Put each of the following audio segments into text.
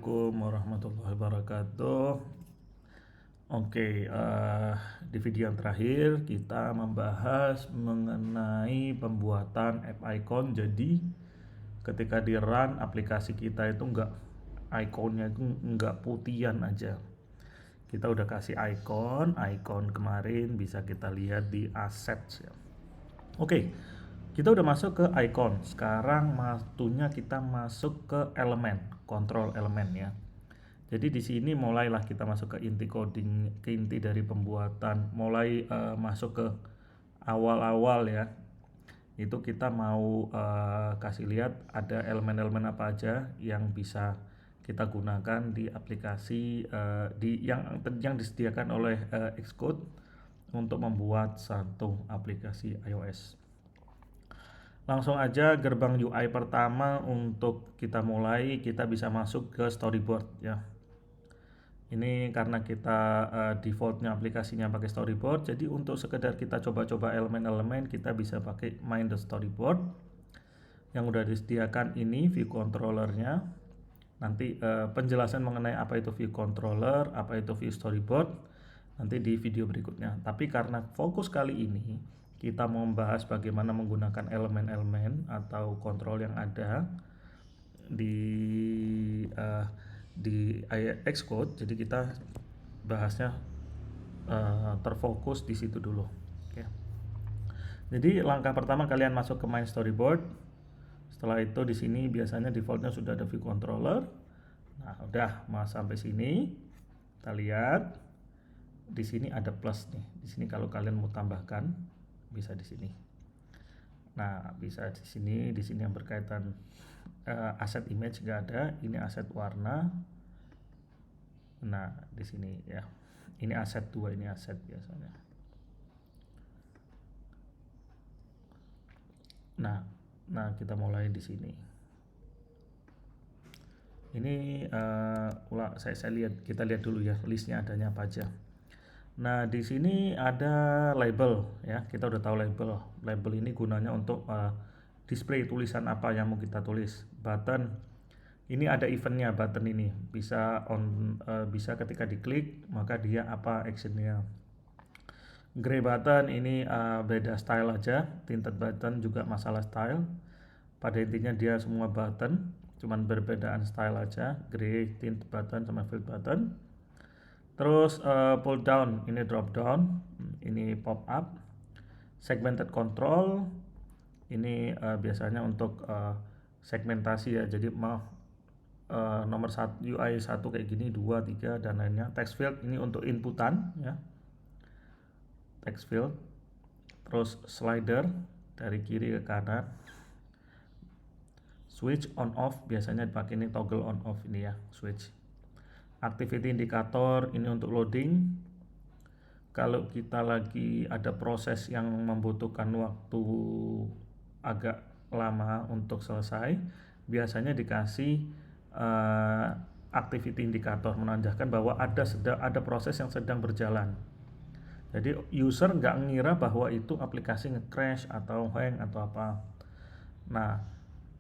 Assalamualaikum warahmatullahi wabarakatuh. Oke, di video yang terakhir kita membahas mengenai pembuatan app icon. Jadi ketika di run aplikasi kita itu ikonnya itu nggak putihan aja. Kita udah kasih icon kemarin bisa kita lihat di assets ya. Oke, kita udah masuk ke icon. Sekarang waktunya kita masuk ke elemen, control elemen ya. Jadi di sini mulailah kita masuk ke inti coding, ke inti dari pembuatan, mulai masuk ke awal-awal ya. Itu kita mau kasih lihat ada elemen-elemen apa aja yang bisa kita gunakan di aplikasi yang disediakan oleh Xcode untuk membuat satu aplikasi iOS. Langsung aja gerbang UI pertama untuk kita mulai, kita bisa masuk ke storyboard ya. Ini karena kita defaultnya aplikasinya pakai storyboard, jadi untuk sekedar kita coba-coba elemen-elemen kita bisa pakai main the storyboard yang udah disediakan. Ini view controllernya. Nanti penjelasan mengenai apa itu view controller, apa itu view storyboard nanti di video berikutnya. Tapi karena fokus kali ini kita mau membahas bagaimana menggunakan elemen-elemen atau kontrol yang ada di Xcode, jadi kita bahasnya terfokus di situ dulu. Oke. Jadi langkah pertama kalian masuk ke main storyboard. Setelah itu di sini biasanya defaultnya sudah ada view controller. Nah, udah mau sampai sini. Kita lihat di sini ada plus nih. Di sini kalau kalian mau tambahkan bisa di sini. Nah, bisa di sini yang berkaitan aset image nggak ada, ini aset warna. Nah, di sini ya. Ini aset 2, ini aset biasanya. Nah, kita mulai di sini. Ini kita lihat dulu ya listnya adanya apa aja. Nah, di sini ada label ya. Kita udah tahu label. Label ini gunanya untuk display tulisan apa yang mau kita tulis. Button ini ada eventnya, button ini bisa bisa ketika diklik maka dia apa actionnya. Gray button ini beda style aja. Tinted button juga masalah style. Pada intinya dia semua button, cuman berbedaan style aja. Gray tinted button sama filled button. Terus pull down ini drop down, ini pop up. Segmented control ini biasanya untuk segmentasi ya. Jadi nomor 1 UI 1 kayak gini, 2, 3 dan lainnya. Text field ini untuk inputan ya. Text field. Terus slider dari kiri ke kanan. Switch on off biasanya dipakai ini toggle on off ini ya, switch. Activity indicator ini untuk loading. Kalau kita lagi ada proses yang membutuhkan waktu agak lama untuk selesai, biasanya dikasih activity indicator menandakan bahwa ada proses yang sedang berjalan. Jadi user nggak ngira bahwa itu aplikasi nge-crash atau hang atau apa. Nah,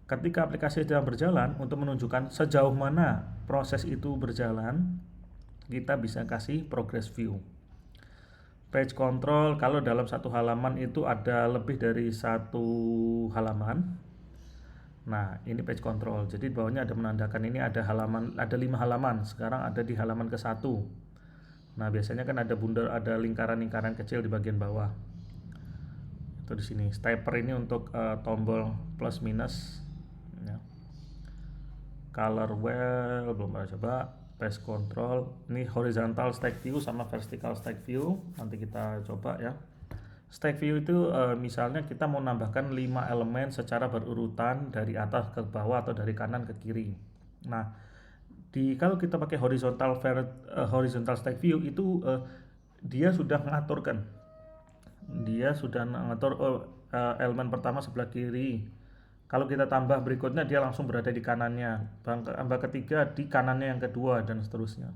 ketika aplikasi sedang berjalan, untuk menunjukkan sejauh mana proses itu berjalan, kita bisa kasih progress view. Page control, kalau dalam satu halaman itu ada lebih dari satu halaman. Nah, ini page control. Jadi di bawahnya ada menandakan ini ada 5 halaman. Sekarang ada di halaman ke-1. Nah, biasanya kan ada lingkaran-lingkaran kecil di bagian bawah. Itu di sini. Stepper ini untuk tombol plus minus. Ya. Color well belum pernah coba. Page control ini horizontal stack view sama vertical stack view, nanti kita coba ya. Stack view itu misalnya kita mau nambahkan 5 elemen secara berurutan dari atas ke bawah atau dari kanan ke kiri. Nah, kalau kita pakai horizontal stack view itu dia sudah mengatur elemen pertama sebelah kiri. Kalau kita tambah berikutnya dia langsung berada di kanannya, tambah ketiga di kanannya yang kedua dan seterusnya.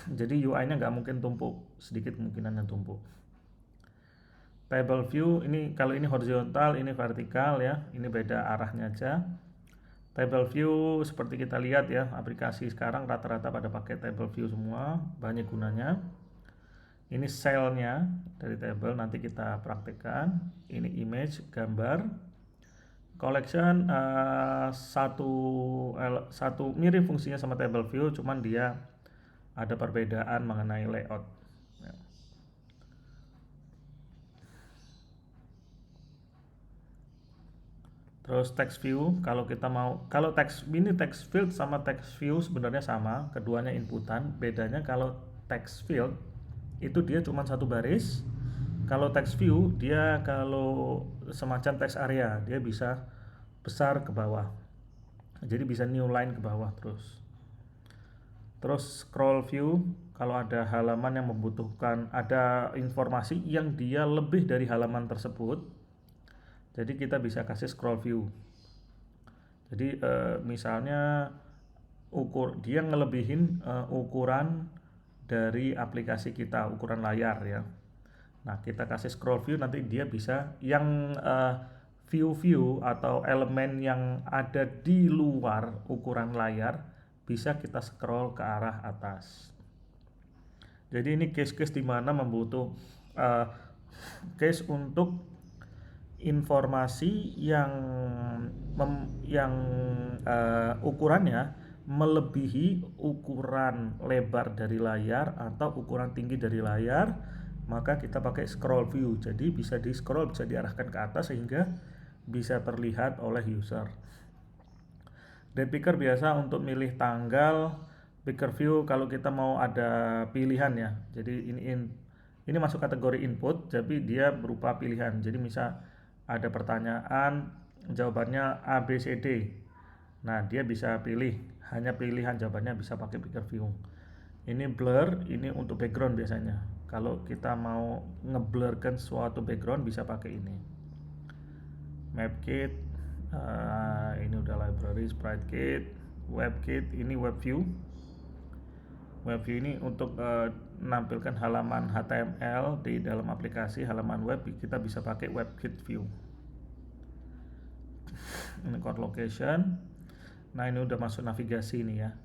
Jadi UI-nya nggak mungkin tumpuk, sedikit kemungkinannya tumpuk. Table view ini kalau ini horizontal, ini vertikal ya, ini beda arahnya aja. Table view seperti kita lihat ya, aplikasi sekarang rata-rata pada pakai table view semua, banyak gunanya. Ini cell-nya dari table, nanti kita praktekkan. Ini image, gambar. Collection satu mirip fungsinya sama table view, cuman dia ada perbedaan mengenai layout. Ya. Terus text view, kalau text field sama text view sebenarnya sama, keduanya inputan. Bedanya kalau text field itu dia cuma satu baris. Kalau text view dia kalau semacam text area, dia bisa besar ke bawah. Jadi bisa new line ke bawah terus. Terus scroll view, kalau ada halaman yang membutuhkan ada informasi yang dia lebih dari halaman tersebut, jadi kita bisa kasih scroll view. Jadi misalnya dia ngelebihin ukuran dari aplikasi kita, ukuran layar ya. Nah, kita kasih scroll view, nanti dia bisa yang view atau elemen yang ada di luar ukuran layar bisa kita scroll ke arah atas. Jadi ini case-case di mana case untuk informasi yang ukurannya melebihi ukuran lebar dari layar atau ukuran tinggi dari layar, maka kita pakai scroll view. Jadi bisa di scroll, bisa diarahkan ke atas sehingga bisa terlihat oleh user. Dan picker biasa untuk milih tanggal. Picker view kalau kita mau ada pilihan ya. Jadi ini masuk kategori input, tapi dia berupa pilihan. Jadi misal ada pertanyaan, jawabannya A, B, C, D. Nah, dia bisa pilih, hanya pilihan jawabannya bisa pakai picker view. Ini blur, ini untuk background biasanya. Kalau kita mau ngeblurkan suatu background bisa pakai ini. Mapkit, ini udah library, SpriteKit, WebKit, ini WebView. WebView ini untuk menampilkan halaman HTML di dalam aplikasi, halaman web, kita bisa pakai WebKit View. Ini code location. Nah, ini udah masuk navigasi nih ya.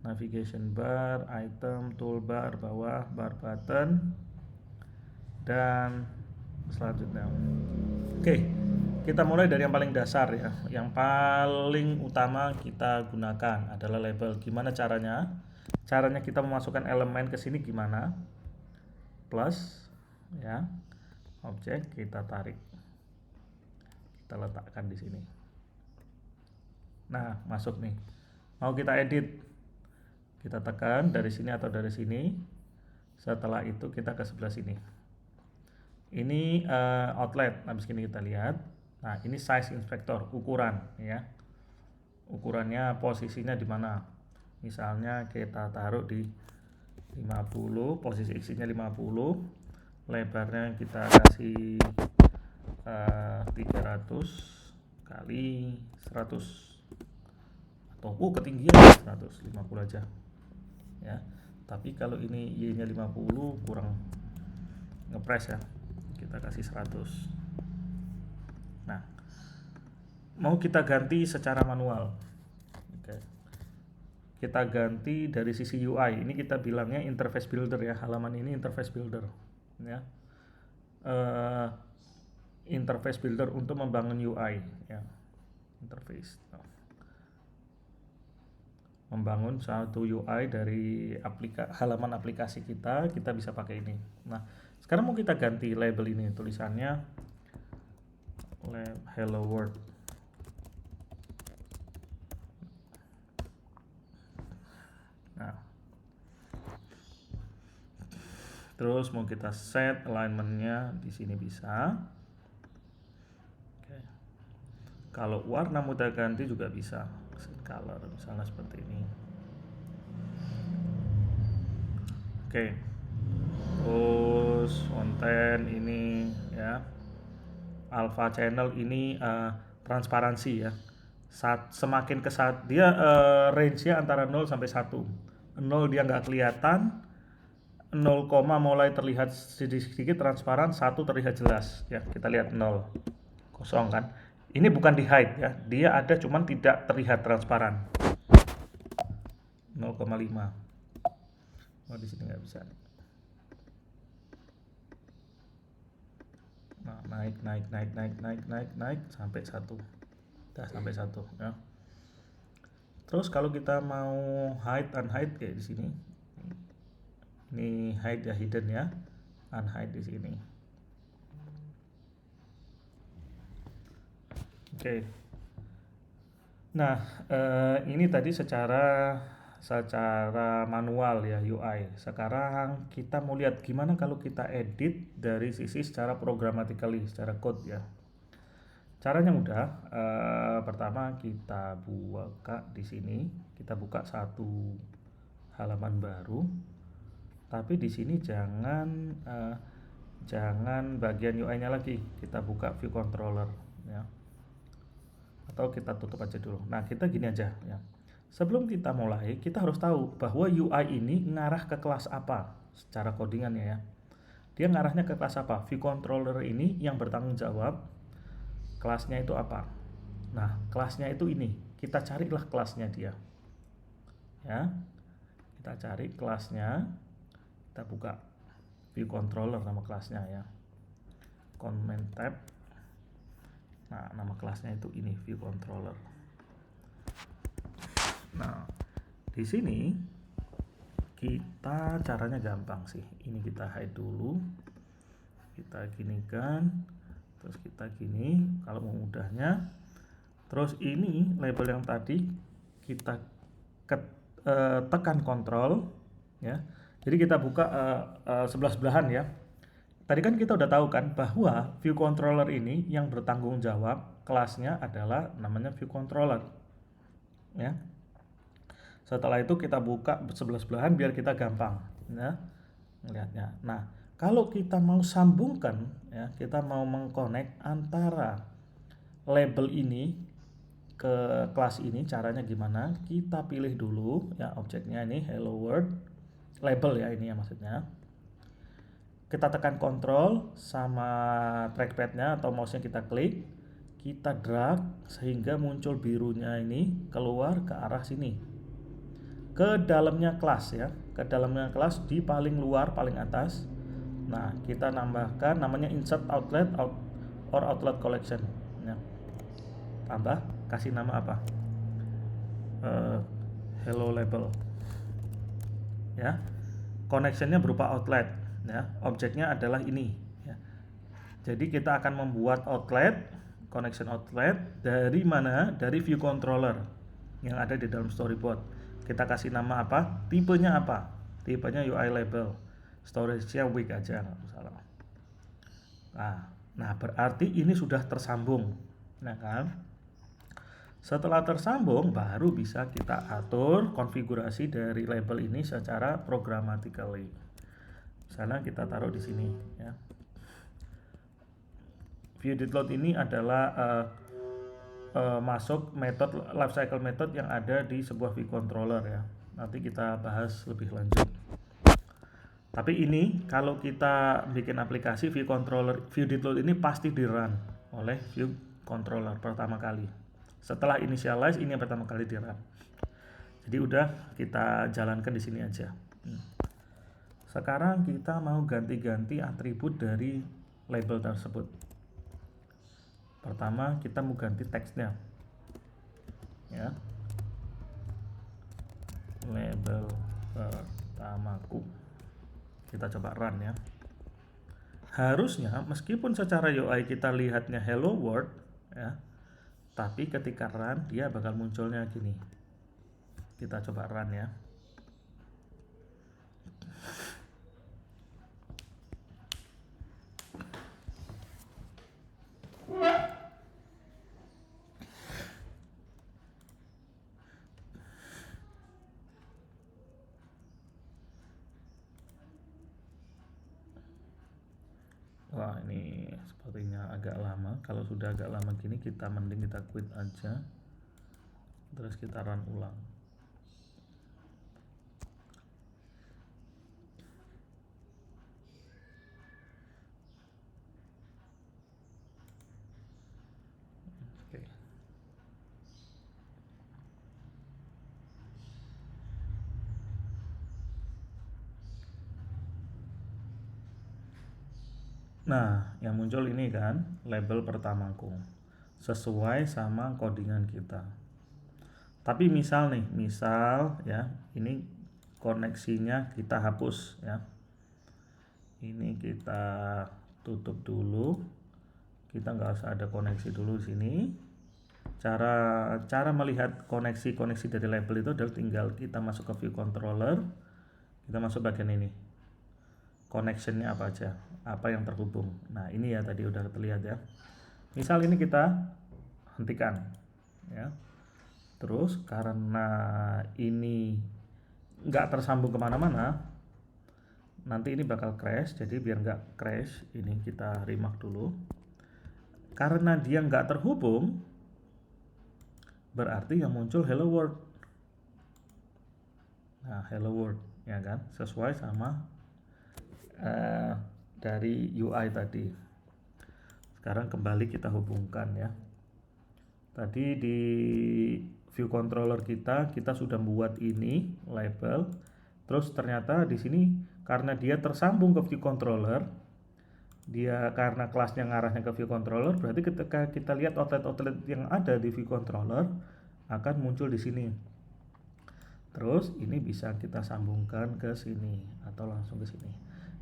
Navigation bar, item, toolbar, bawah, bar button, dan selanjutnya. Oke, kita mulai dari yang paling dasar ya. Yang paling utama kita gunakan adalah label. Gimana caranya? Caranya kita memasukkan elemen ke sini gimana? Plus ya. Objek kita tarik. Kita letakkan di sini. Nah, masuk nih. Mau kita edit. Kita tekan dari sini atau dari sini. Setelah itu kita ke sebelah sini. Ini outlet. Habis ini kita lihat. Nah, ini size inspector, ukuran ya. Ukurannya posisinya di mana? Misalnya kita taruh di 50, posisi X-nya 50, lebarnya kita kasih 300 kali 100 atau ketinggian 150 aja ya. Tapi kalau ini Y-nya 50 kurang ngepres ya, kita kasih 100. Nah, mau kita ganti secara manual. Oke. Kita ganti dari sisi UI. Ini kita bilangnya interface builder ya. Halaman ini interface builder ya. Interface builder untuk membangun UI ya. Interface. Membangun satu UI dari halaman aplikasi kita bisa pakai ini. Nah, sekarang mau kita ganti label ini, tulisannya hello world. Nah, terus mau kita set alignmentnya di sini bisa. Oke. Kalau warna mau kita ganti juga bisa, set color misalnya seperti ini. Oke. Terus konten ini ya. Alpha channel ini transparansi ya. Semakin ke saat dia range-nya antara 0 sampai 1. 0 dia nggak kelihatan, 0, mulai terlihat sedikit transparan, 1 terlihat jelas ya. Kita lihat 0 kosong kan. Ini bukan di hide ya, dia ada cuman tidak terlihat transparan. 0,5. Oh, di sini nggak bisa. Nah, naik sampai 1. Udah sampai 1 ya. Terus kalau kita mau hide unhide kayak di sini. Ini hide ya, hidden ya. Unhide di sini. Oke. Nah, ini tadi secara manual ya UI. Sekarang kita mau lihat gimana kalau kita edit dari sisi secara programmatically, secara code ya. Caranya mudah. Pertama kita buka di sini, kita buka satu halaman baru. Tapi di sini jangan bagian UI-nya lagi. Kita buka view controller ya. Atau kita tutup aja dulu. Nah, kita gini aja ya. Sebelum kita mulai, kita harus tahu bahwa UI ini ngarah ke kelas apa secara codingannya ya. Dia ngarahnya ke kelas apa? View controller ini yang bertanggung jawab kelasnya itu apa. Nah, kelasnya itu ini. Kita carilah kelasnya dia. Ya. Kita cari kelasnya. Kita buka view controller nama kelasnya ya. Comment tab. Nah, nama kelasnya itu ini, view controller. Nah, di sini kita caranya gampang sih. Ini kita hide dulu. Kita ginikan. Terus kita gini kalau mau mudahnya. Terus ini label yang tadi kita tekan kontrol ya. Jadi kita buka sebelah-sebelahan ya. Tadi kan kita udah tahu kan bahwa view controller ini yang bertanggung jawab kelasnya adalah namanya view controller ya. Setelah itu kita buka sebelah-sebelahan biar kita gampang ya melihatnya. Nah, kalau kita mau sambungkan ya, kita mau mengkonek antara label ini ke kelas ini, caranya gimana? Kita pilih dulu ya objeknya ini hello world label ya ini ya maksudnya. Kita tekan kontrol sama trackpadnya atau mouse-nya kita klik, kita drag sehingga muncul birunya ini keluar ke arah sini, ke dalamnya kelas ya, ke dalamnya kelas di paling luar paling atas. Nah, kita nambahkan namanya insert outlet or outlet collection ya. Tambah, kasih nama apa? Hello label ya. Connectionnya berupa outlet ya. Objeknya adalah ini ya. Jadi kita akan membuat outlet, connection outlet dari mana? Dari view controller yang ada di dalam storyboard. Kita kasih nama apa? Tipenya apa? Tipenya UI label. Storage-nya weak aja, nggak masalah. Nah, berarti ini sudah tersambung. Nah kan? Setelah tersambung, baru bisa kita atur konfigurasi dari label ini secara programmatically. Misalnya kita taruh di sini ya. View did load ini adalah masuk metode lifecycle method yang ada di sebuah view controller ya. Nanti kita bahas lebih lanjut. Tapi ini kalau kita bikin aplikasi view controller, view did load ini pasti di run oleh view controller pertama kali. Setelah initialize ini yang pertama kali di run. Jadi udah kita jalankan di sini aja. Sekarang kita mau ganti-ganti atribut dari label tersebut. Pertama kita mau ganti teksnya ya. Label pertamaku. Kita coba run ya. Harusnya meskipun secara UI kita lihatnya hello world ya, tapi ketika run dia bakal munculnya gini. Kita coba run ya. Wah, ini sepertinya agak lama. Kalau sudah agak lama gini kita mending kita quit aja. Terus kita run ulang. Nah, yang muncul ini kan label pertamaku sesuai sama codingan kita. Tapi misal ya, ini koneksinya kita hapus ya. Ini kita tutup dulu. Kita nggak usah ada koneksi dulu di sini. Cara melihat koneksi dari label itu adalah tinggal kita masuk ke view controller, kita masuk bagian ini. Connectionnya apa aja, apa yang terhubung. Nah ini ya tadi udah terlihat ya. Misal ini kita hentikan ya. Terus karena ini nggak tersambung kemana-mana, nanti ini bakal crash. Jadi biar nggak crash, ini kita remark dulu. Karena dia nggak terhubung, berarti yang muncul hello world. Nah hello world ya kan, sesuai sama dari UI tadi. Sekarang kembali kita hubungkan ya. Tadi di view controller kita sudah buat ini label. Terus ternyata di sini karena dia tersambung ke view controller, dia karena kelasnya ngarahnya ke view controller, berarti ketika kita lihat outlet yang ada di view controller akan muncul di sini. Terus ini bisa kita sambungkan ke sini atau langsung ke sini.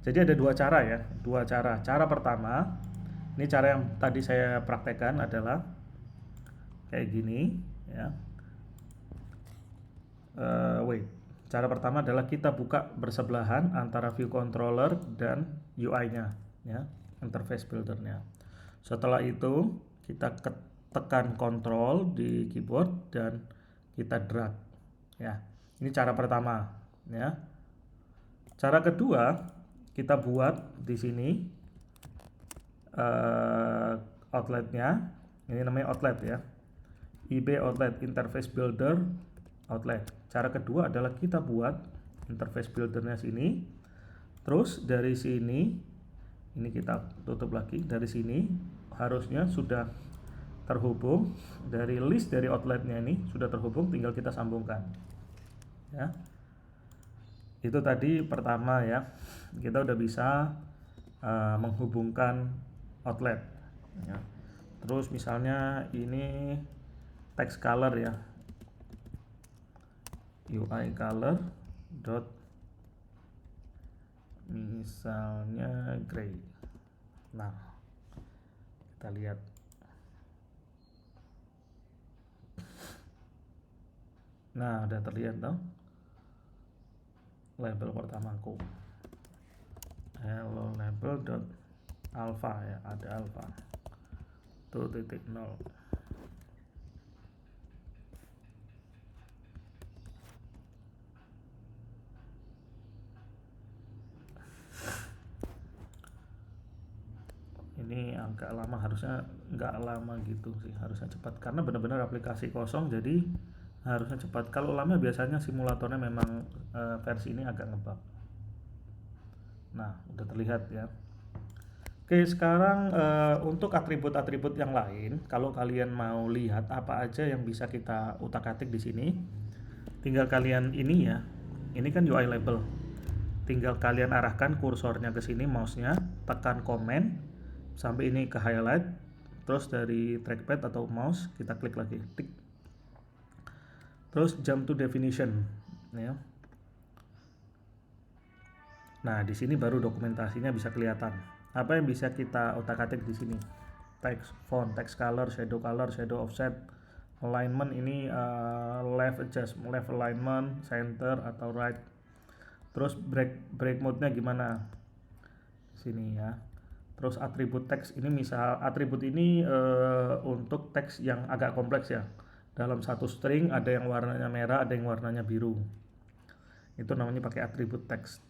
Jadi ada dua cara ya, dua cara. Cara pertama, ini cara yang tadi saya praktekkan adalah kayak gini ya. Cara pertama adalah kita buka bersebelahan antara view controller dan UI-nya ya, interface builder-nya. Setelah itu kita tekan control di keyboard dan kita drag ya. Ini cara pertama ya. Cara kedua, kita buat di sini outletnya. Ini namanya outlet ya. IB outlet, interface builder outlet. Cara kedua adalah kita buat interface buildernya sini. Terus dari sini ini kita tutup lagi. Dari sini harusnya sudah terhubung. Dari list dari outletnya ini sudah terhubung, tinggal kita sambungkan ya. Itu tadi pertama ya, kita udah bisa menghubungkan outlet ya. Terus misalnya ini text color ya, UI color dot misalnya gray. Nah kita lihat nah udah terlihat dong label pertamaku, hello label dot alpha ya, ada alpha 2.0. Ini agak lama, harusnya nggak lama gitu sih, harusnya cepat karena benar-benar aplikasi kosong, jadi harusnya cepat. Kalau lama biasanya simulatornya memang versi ini agak ngebug. Nah udah terlihat ya. Oke, sekarang untuk atribut-atribut yang lain, kalau kalian mau lihat apa aja yang bisa kita utak-atik di sini, tinggal kalian ini ya. Ini kan UI label. Tinggal kalian arahkan kursornya ke sini, mouse-nya, tekan command sampai ini ke highlight. Terus dari trackpad atau mouse kita klik lagi, tik. Terus jump to definition ya. Nah, di sini baru dokumentasinya bisa kelihatan. Apa yang bisa kita otak-atik di sini? Text, font, text color, shadow offset, alignment ini left adjustment, left alignment, center atau right. Terus break mode-nya gimana? Sini ya. Terus atribut teks ini, misal atribut ini untuk teks yang agak kompleks ya. Dalam satu string ada yang warnanya merah, ada yang warnanya biru. Itu namanya pakai atribut teks.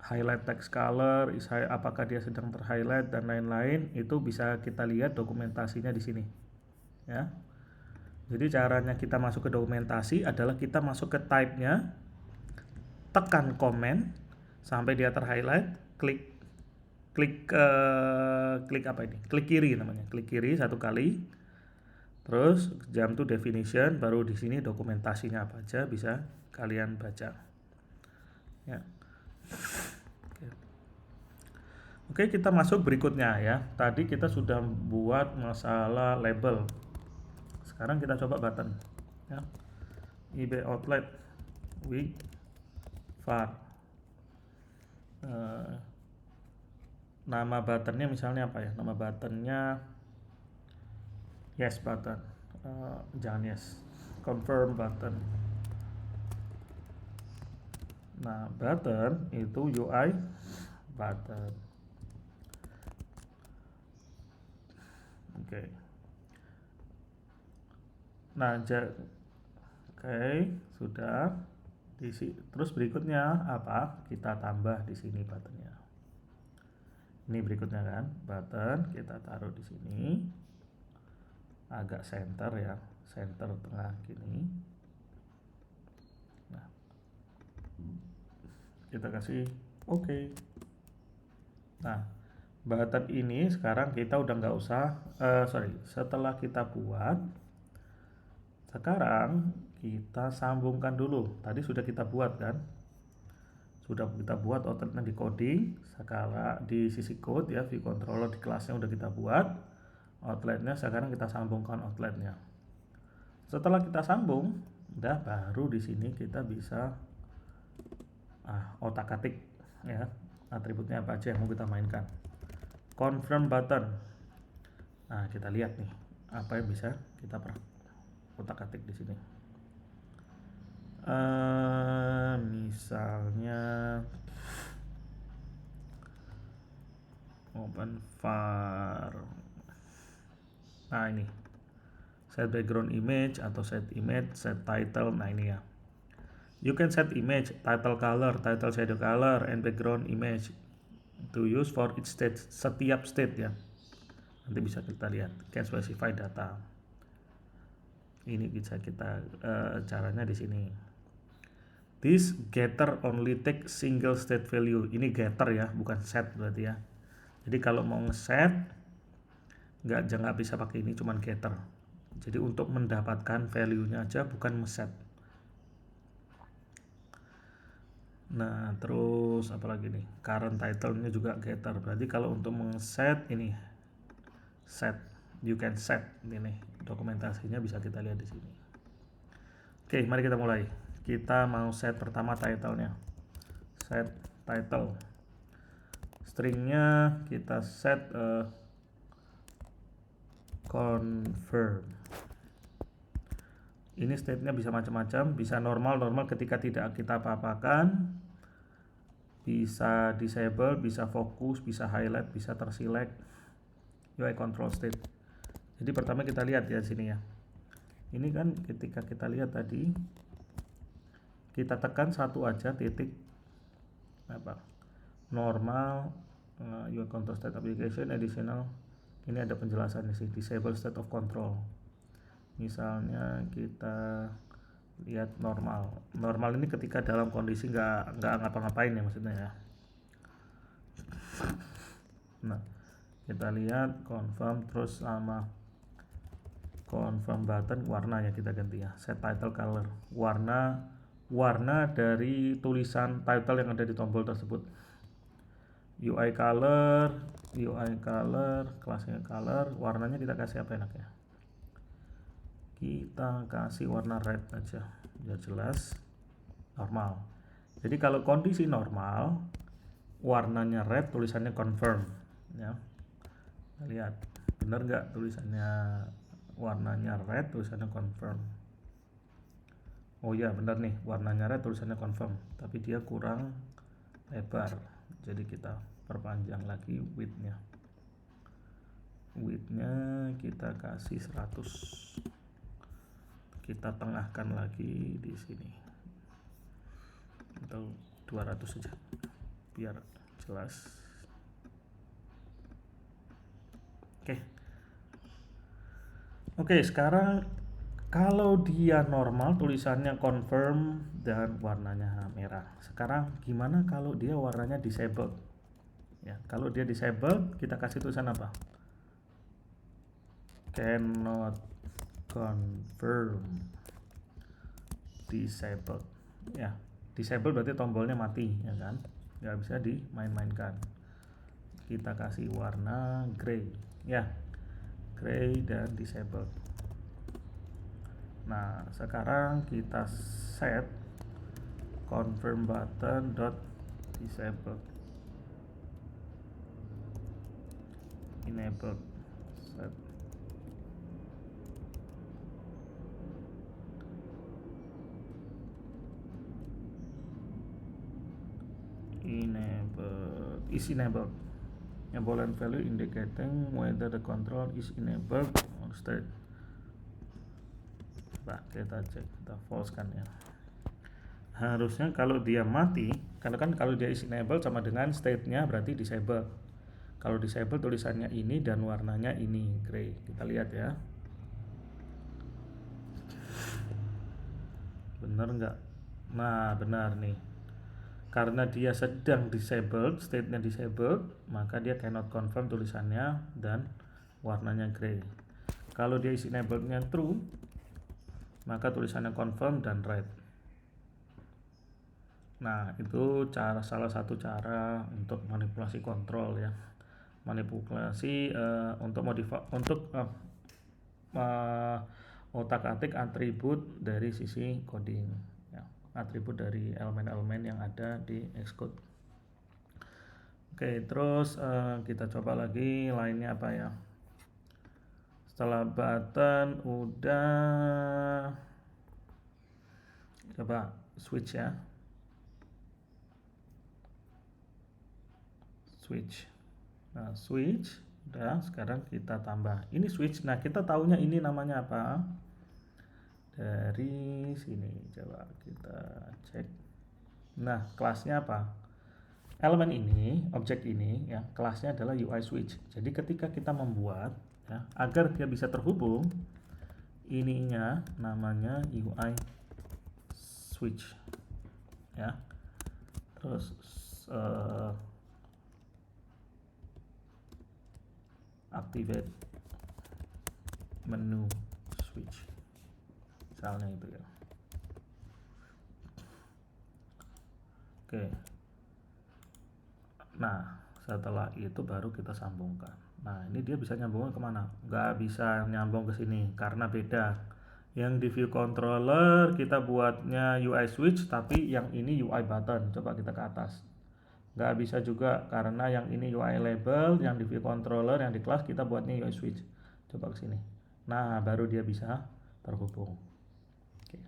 Highlight text color, apakah dia sedang terhighlight dan lain-lain, itu bisa kita lihat dokumentasinya di sini. Ya. Jadi caranya kita masuk ke dokumentasi adalah kita masuk ke type-nya, tekan comment sampai dia terhighlight, klik apa ini? Klik kiri namanya, klik kiri satu kali. Terus jump to definition, baru di sini dokumentasinya apa aja bisa kalian baca. Ya. Oke, kita masuk berikutnya ya. Tadi kita sudah buat masalah label. Sekarang kita coba button ya. IB outlet week var. Nama buttonnya misalnya apa ya? Nama buttonnya yes button. Jangan yes. Confirm button. Nah, button itu UI button. Oke. Nah, oke, sudah. Terus berikutnya apa? Kita tambah di sini buttonnya. Ini berikutnya kan, button kita taruh di sini. Agak center ya, center tengah gini. Nah, kita kasih oke. Nah, button ini sekarang kita udah nggak usah, setelah kita buat, sekarang kita sambungkan dulu. Tadi sudah kita buat kan, sudah kita buat outletnya di coding. Sekarang di sisi code ya, view controller di kelasnya udah kita buat outletnya. Sekarang kita sambungkan outletnya. Setelah kita sambung, udah baru di sini kita bisa otak-atik ya, atributnya apa aja yang mau kita mainkan. Confirm button. Nah, kita lihat nih apa yang bisa kita otak-atik di sini. Misalnya open var. Nah, ini set background image atau set image, set title. Nah, ini ya, you can set image, title color, title shadow color, and background image to use for each state, setiap state ya. Nanti bisa kita lihat, can specify data. Ini bisa kita caranya di sini. This getter only take single state value. Ini getter ya, bukan set berarti ya. Jadi kalau mau ngeset nggak bisa pakai ini, cuman getter. Jadi untuk mendapatkan value-nya aja, bukan ngeset. Nah, terus apa lagi nih? Current title-nya juga getter. Berarti kalau untuk ngeset ini set, you can set. Ini dokumentasinya bisa kita lihat di sini. Oke, mari kita mulai. Kita mau set pertama title-nya. Set title. Stringnya kita set confirm. Ini state-nya bisa macam-macam, bisa normal ketika tidak kita apa-apakan, bisa disable, bisa fokus, bisa highlight, bisa terselect. UI control state. Jadi pertama kita lihat ya di sini ya. Ini kan ketika kita lihat tadi, kita tekan satu aja titik apa? Normal, UI control state application additional. Ini ada penjelasannya sih, disable state of control. Misalnya kita lihat normal. Normal ini ketika dalam kondisi nggak ngapa-ngapain ya maksudnya ya. Nah, kita lihat confirm, terus sama confirm button warnanya kita ganti ya. Set title color, warna dari tulisan title yang ada di tombol tersebut. UI color, kelasnya color, warnanya kita kasih apa enaknya? Kita kasih warna red aja biar jelas, normal. Jadi kalau kondisi normal, warnanya red, tulisannya confirm ya. Kita lihat benar nggak tulisannya, warnanya red, tulisannya confirm. Oh ya benar nih, warnanya red, tulisannya confirm, tapi dia kurang lebar, jadi kita perpanjang lagi width-nya kita kasih 100, kita tengahkan lagi di sini atau 200 saja biar jelas. Oke, sekarang kalau dia normal tulisannya confirm dan warnanya merah. Sekarang gimana kalau dia warnanya disabled? Ya, kalau dia disabled kita kasih tulisan apa? Cannot confirm disabled. Ya, disabled berarti tombolnya mati ya kan? Nggak bisa dimain-mainkan. kita kasih warna gray ya, gray dan disable. Nah sekarang kita set confirm button dot disable, enable, set enable is enabled. Enable and value indicating whether the control is enabled or state. Nah, kita cek, kita false kan ya. Harusnya kalau dia mati, karena kan kalau dia is enabled sama dengan state-nya berarti disable. Kalau disable tulisannya ini dan warnanya ini gray. Kita lihat ya. Bener nggak? Nah benar nih. Karena dia sedang disabled, state-nya disabled, maka dia cannot confirm tulisannya dan warnanya gray. Kalau dia is enabled-nya true, maka tulisannya confirm dan red. Nah itu salah satu cara untuk manipulasi kontrol ya, manipulasi untuk otak-atik atribut dari sisi coding ya, atribut dari elemen-elemen yang ada di Xcode. Oke, terus kita coba lagi lainnya apa ya. Setelah button udah, coba switch ya, switch. Nah switch udah, sekarang kita tambah ini switch. Nah kita taunya ini namanya apa dari sini, coba kita cek. Nah kelasnya apa, elemen ini, objek ini ya, kelasnya adalah UI switch. Jadi ketika kita membuat ya, agar dia bisa terhubung, ininya namanya UI switch ya. Terus activate menu switch misalnya itu ya. Oke, nah setelah itu baru kita sambungkan. Nah ini dia bisa nyambungnya kemana? Nggak bisa nyambung ke sini karena beda. Yang di view controller kita buatnya UI switch, tapi yang ini UI button. Coba kita ke atas, nggak bisa juga karena yang ini UI label, yang di view controller, yang di kelas kita buatnya UI switch. Coba ke sini. Nah baru dia bisa terhubung. Oke.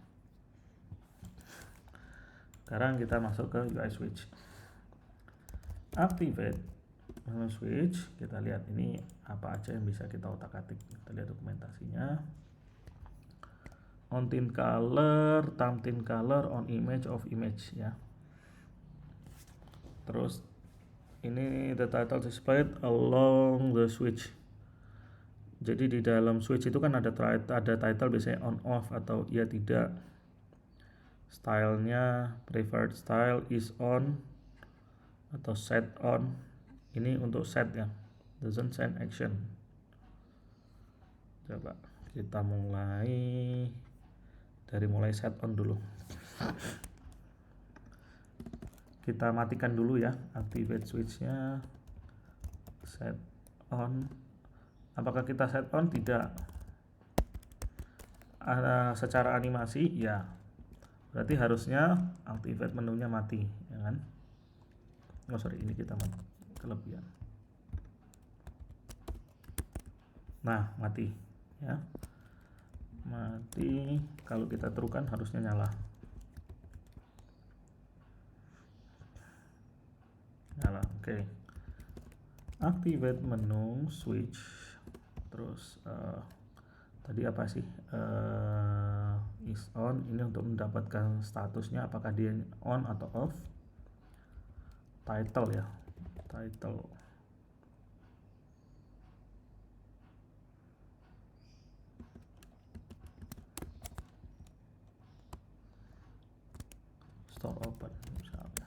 Sekarang kita masuk ke UI switch, activate menu switch. Kita lihat ini apa aja yang bisa kita otak-atik. Kita lihat dokumentasinya. On tint color, thumb tint color, on image of image ya. Terus ini the title displayed along the switch. Jadi di dalam switch itu kan ada title biasanya on off atau iya tidak. Stylenya preferred style is on atau set on. Ini untuk set ya, doesn't send action. Coba kita mulai set on dulu. Kita matikan dulu ya, activate switchnya, set on. Apakah kita set on? Tidak. Secara animasi ya, berarti harusnya activate menunya mati ya kan. Oh sorry, ini kita kelebihan. Nah mati ya, mati. Kalau kita terukan harusnya nyala. Nyala. Oke. Activate menu switch. Terus tadi apa sih, is on. Ini untuk mendapatkan statusnya apakah dia on atau off. Title ya, title. Store open misalnya.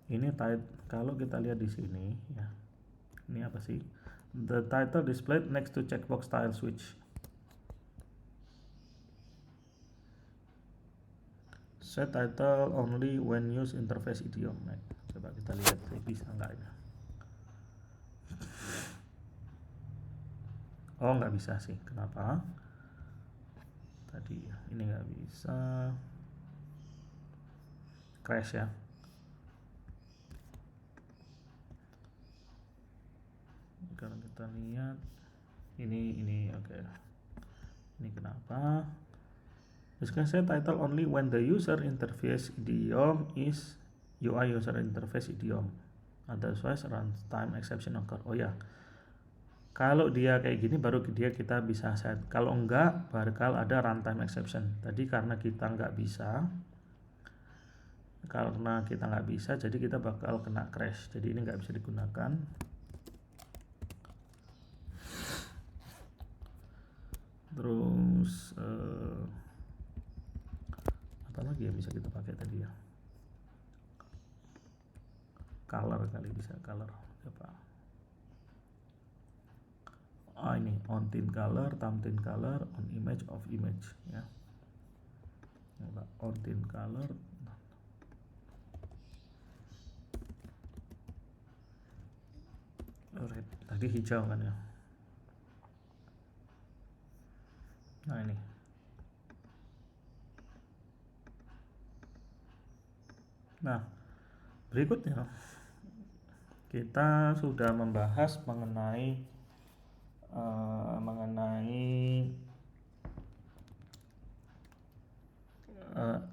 Ini kalau kita lihat di sini ya, ini apa sih? The title displayed next to checkbox style switch. Set title only when use interface idiom. Nah, coba kita lihat bisa enggak ya. Oh, nggak bisa sih. Kenapa? Tadi ini nggak bisa. Crash ya. Kalau kita lihat ini oke. Ini kenapa? Discuss title only when the user interface idiom is UI user interface idiom. Otherwise runtime exception occur. Oh ya. Kalau dia kayak gini baru kita bisa set. Kalau enggak bakal ada runtime exception. Tadi karena kita nggak bisa, jadi kita bakal kena crash. Jadi ini nggak bisa digunakan. Terus apa lagi yang bisa kita pakai tadi ya? Color kali bisa, color apa? Ini on tint color, thumbnail color, on image of image ya. On tint color. Red, tadi hijau kan ya. Nah ini. Nah, berikutnya kita sudah membahas mengenai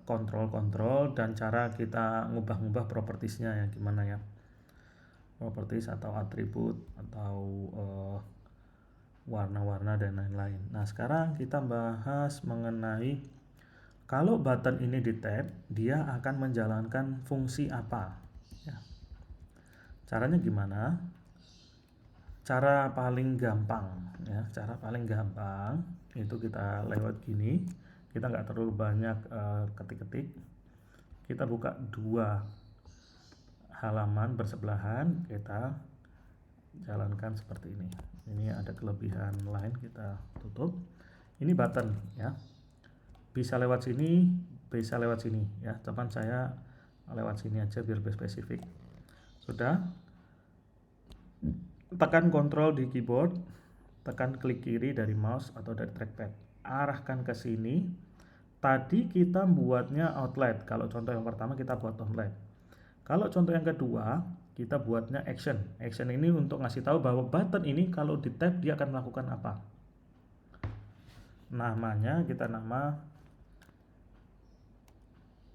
kontrol dan cara kita ngubah-ngubah propertiesnya ya gimana ya, properties atau atribut atau warna-warna dan lain-lain. Nah sekarang kita bahas mengenai kalau button ini di tap dia akan menjalankan fungsi apa ya. Caranya gimana? Cara paling gampang ya, itu kita lewat gini. Kita nggak terlalu banyak ketik-ketik. Kita buka dua halaman bersebelahan, kita jalankan seperti ini. Ini ada kelebihan lain, kita tutup. Ini button ya. Bisa lewat sini, bisa lewat sini ya. Cuman saya lewat sini aja biar lebih spesifik. Sudah. Tekan kontrol di keyboard, tekan klik kiri dari mouse atau dari trackpad, arahkan ke sini. Tadi kita buatnya outlet. Kalau contoh yang pertama kita buat outlet. Kalau contoh yang kedua kita buatnya action. Action ini untuk ngasih tahu bahwa button ini kalau di tap dia akan melakukan apa. Namanya kita nama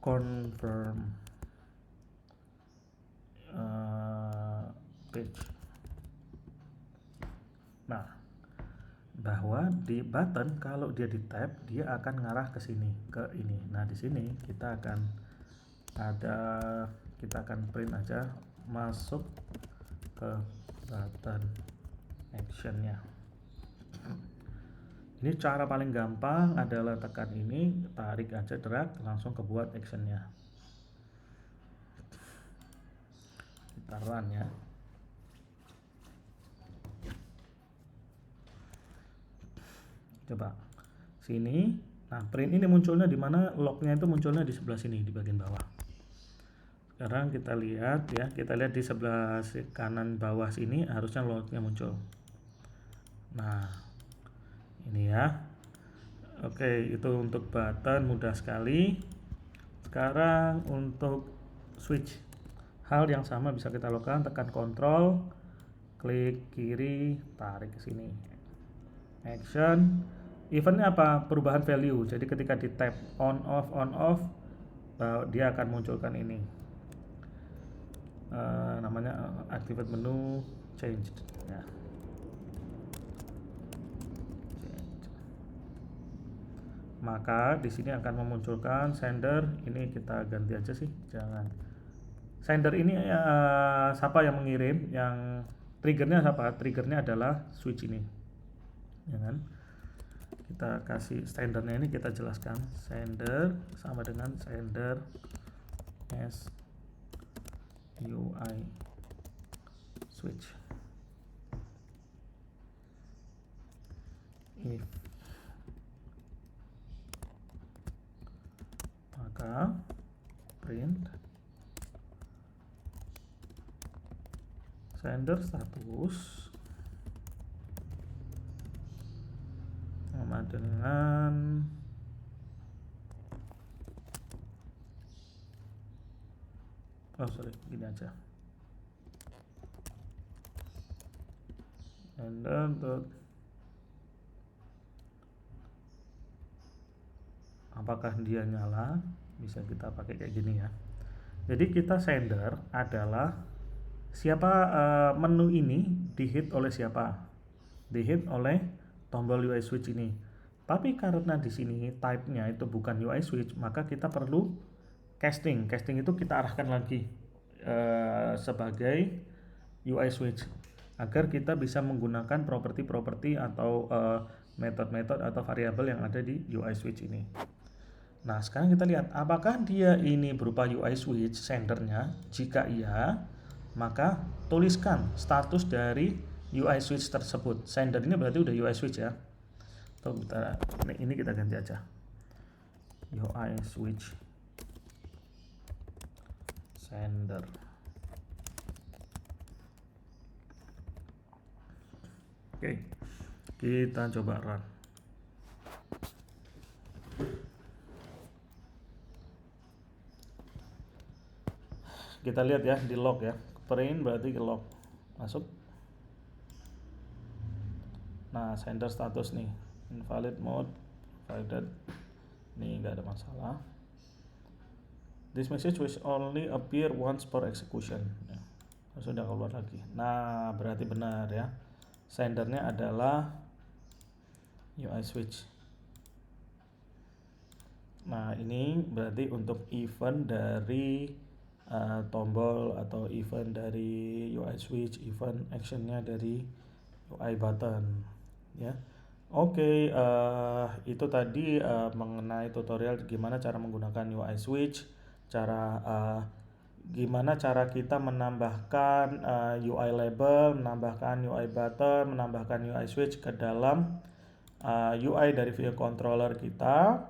confirm page. Nah, bahwa di button kalau dia di tap dia akan ngarah ke sini, ke ini. Nah, di sini kita akan print aja masuk ke button actionnya. Ini cara paling gampang adalah tekan ini, tarik aja, drag, langsung kebuat actionnya. Kita run ya. Coba sini. Nah, print ini munculnya di mana? Lognya itu munculnya di sebelah sini di bagian bawah. Sekarang kita lihat ya, di sebelah kanan bawah sini harusnya lognya muncul. Nah, ini ya. Oke, itu untuk button mudah sekali. Sekarang untuk switch, hal yang sama bisa kita lakukan, tekan kontrol, klik kiri, tarik ke sini. Action, eventnya apa? Perubahan value. Jadi ketika di tap on off, dia akan munculkan ini. Namanya activate menu change ya. Maka di sini akan memunculkan sender. Ini kita ganti aja sih, jangan. Sender ini siapa yang mengirim, yang triggernya siapa? Triggernya adalah switch ini, ya kan? Kita kasih sendernya ini, kita jelaskan sender sama dengan sender as UI switch. If maka print sender status dengan gini aja. And then apakah dia nyala? Bisa kita pakai kayak gini ya. Jadi kita sender adalah siapa, menu ini di-hit oleh siapa? Di-hit oleh tombol UI switch ini. Tapi karena di sini type-nya itu bukan UI switch, maka kita perlu casting. Casting itu kita arahkan lagi sebagai UI switch agar kita bisa menggunakan properti-properti atau metode-metode atau variabel yang ada di UI switch ini. Nah, sekarang kita lihat apakah dia ini berupa UI switch sendernya. Jika iya, maka tuliskan status dari UI switch tersebut. Sender ini berarti udah UI switch ya. Atau ini kita ganti aja. UI switch sender. Oke, kita coba run. Kita lihat ya di log ya, print berarti ke log, masuk. Nah, sender status nih invalid mode provided, nih nggak ada masalah. This message will only appear once per execution ya, sudah keluar lagi. Nah, berarti benar ya, sendernya adalah UI switch. Nah, ini berarti untuk event dari tombol atau event dari UI switch, event actionnya dari UI button ya. Oke, itu tadi mengenai tutorial gimana cara menggunakan UI switch, gimana cara kita menambahkan UI label, menambahkan UI button, menambahkan UI switch ke dalam UI dari video controller kita.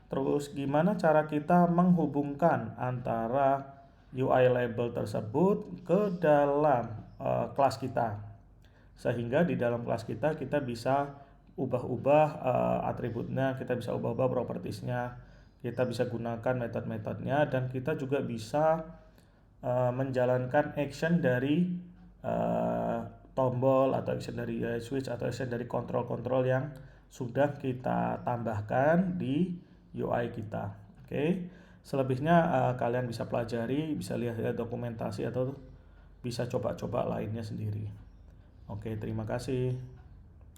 Terus gimana cara kita menghubungkan antara UI label tersebut ke dalam kelas kita, sehingga di dalam kelas kita bisa ubah-ubah atributnya, kita bisa ubah-ubah propertiesnya, kita bisa gunakan metode-metodenya, dan kita juga bisa menjalankan action dari tombol atau action dari switch atau action dari kontrol-kontrol yang sudah kita tambahkan di UI kita. Oke. Selebihnya kalian bisa pelajari, bisa lihat dokumentasi atau bisa coba-coba lainnya sendiri. Oke, terima kasih.